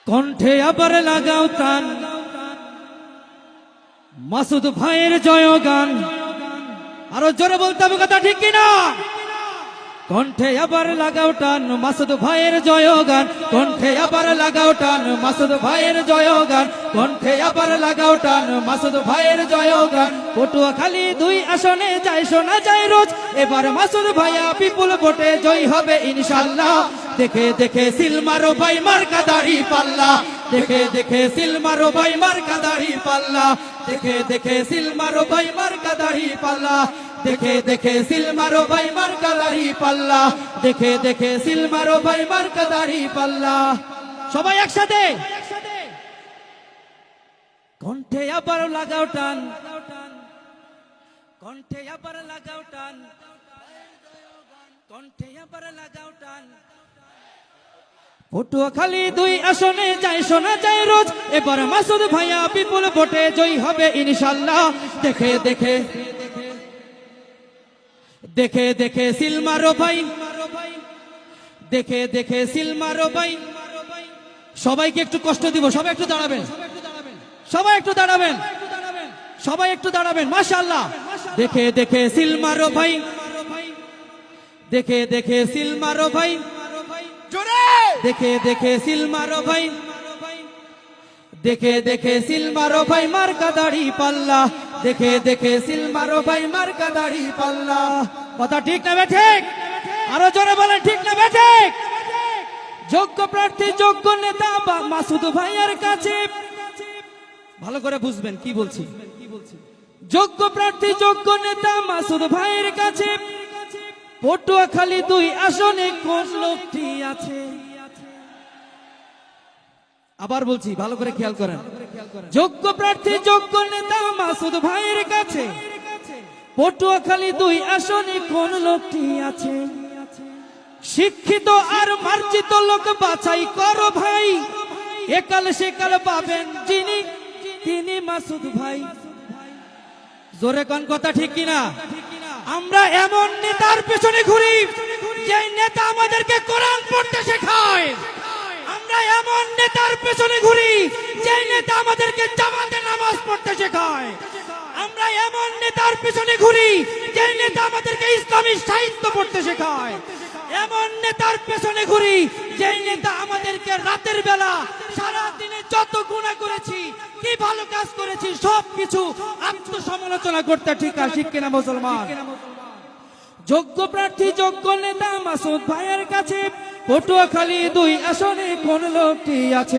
কণ্ঠে আবার লাগাও টান, মাসুদ ভাইয়ের জয়গান। আরো জোরে বলতে হবে কথা, ঠিক কিনা? কণ্ঠে আবার লাগাও টান, মাসুদ ভাইয়ের জয়গান। কণ্ঠে আবার লাগাও টান, মাসুদ ভাইয়ের জয়গান। কণ্ঠে আবার লাগাও টান, মাসুদ ভাইয়ের জয়গান। পটুয়াখালী 2 আসনে যায় শোনা যায় রোজ, এবার মাসুদ ভাইয়া বিপুল ভোটে জয় হবে ইনশাআল্লাহ। দেখে দেখে সিল মারো ভাই মার্কা দাড়ি পাল্লা, দেখে দেখে সিল মারো ভাই মার্কা দাড়ি পাল্লা, দেখে দেখে সিল মারো ভাই মার্কা দাড়ি পাল্লা, দেখে দেখে সিল মারো ভাই মার্কা দাড়ি পাল্লা, দেখে দেখে সিল মারো ভাই মার্কা দাড়ি পাল্লা। সবাই একসাথে কণ্ঠে আবার লাগাও টান, কণ্ঠে আবার লাগাও টান, কণ্ঠে আবার লাগাও টান। পটুয়াখালী 2 আসনে যায় শোনা যায় রোজ, এবার মাসুদ ভাইয়া বিপুল ভোটে জয় হবে ইনশাআল্লাহ। দেখে দেখে দেখে দেখে সিল মারো ভাই, দেখে দেখে সিল মারো ভাই। সবাইকে একটু কষ্ট দিব, সবাই একটু দাঁড়াবেন, সবাই একটু দাঁড়াবেন, সবাই একটু দাঁড়াবেন। মাশাআল্লাহ। দেখে দেখে সিল মারো ভাই, দেখে দেখে সিল মারো ভাই, দেখে দেখে সিল মারো ভাই, দেখে দেখে সিল মারো ভাই মার্কা দাড়ি পাল্লা, দেখে দেখে সিল মারো ভাই মার্কা দাড়ি পাল্লা। কথা ঠিক না ঠিক? আরো জোরে বলেন, ঠিক না ঠিক? যোগ্য প্রার্থী যোগ্য নেতা মাসুদ ভাইয়ের কাছে, ভালো করে বুঝবেন কি বলছি। যোগ্য প্রার্থী যোগ্য নেতা মাসুদ ভাইয়ের কাছে, পটুয়াখালী 2 আসনে কোন লোকটি আছে? আবার বলছি, ভালো করে খেয়াল করেন। যোগ্য প্রার্থী যোগ্য নেতা মাসুদ ভাইয়ের কাছে, পটুয়াখালী 2 আসনে কোন লোকটি আছে? শিক্ষিত আর মার্জিত লোক বাছাই করো ভাই, একাল সেকাল পাবেন যিনি, তিনি মাসুদ ভাই। জোরে কোন কথা, ঠিক কিনা? আমরা এমন নেতার পেছনে ঘুরি যে নেতা আমাদেরকে কোরআন পড়তে শেখায়। আমরা এমন নেতার পেছনে ঘুরি যে নেতা আমাদেরকে জামাতে নামাজ পড়তে শেখায়। আমরা এমন নেতার পেছনে ঘুরি যে নেতা আমাদেরকে ইসলামী সাহিত্য পড়তে শেখায়। এমন নেতার পেছনে ঘুরি যে নেতা আমাদেরকে রাতের বেলা সারা দিনে যত গুনাহ করেছি, কি ভালো কাজ করেছি, সবকিছু আত্মসমালোচনা করতে ঠিক কিনা মুসলমান? যোগ্য প্রার্থী যোগ্য নেতা মাসুদ ভাইয়ের কাছে, পটুয়াখালী 2 আসনে কোন লোকটি আছে?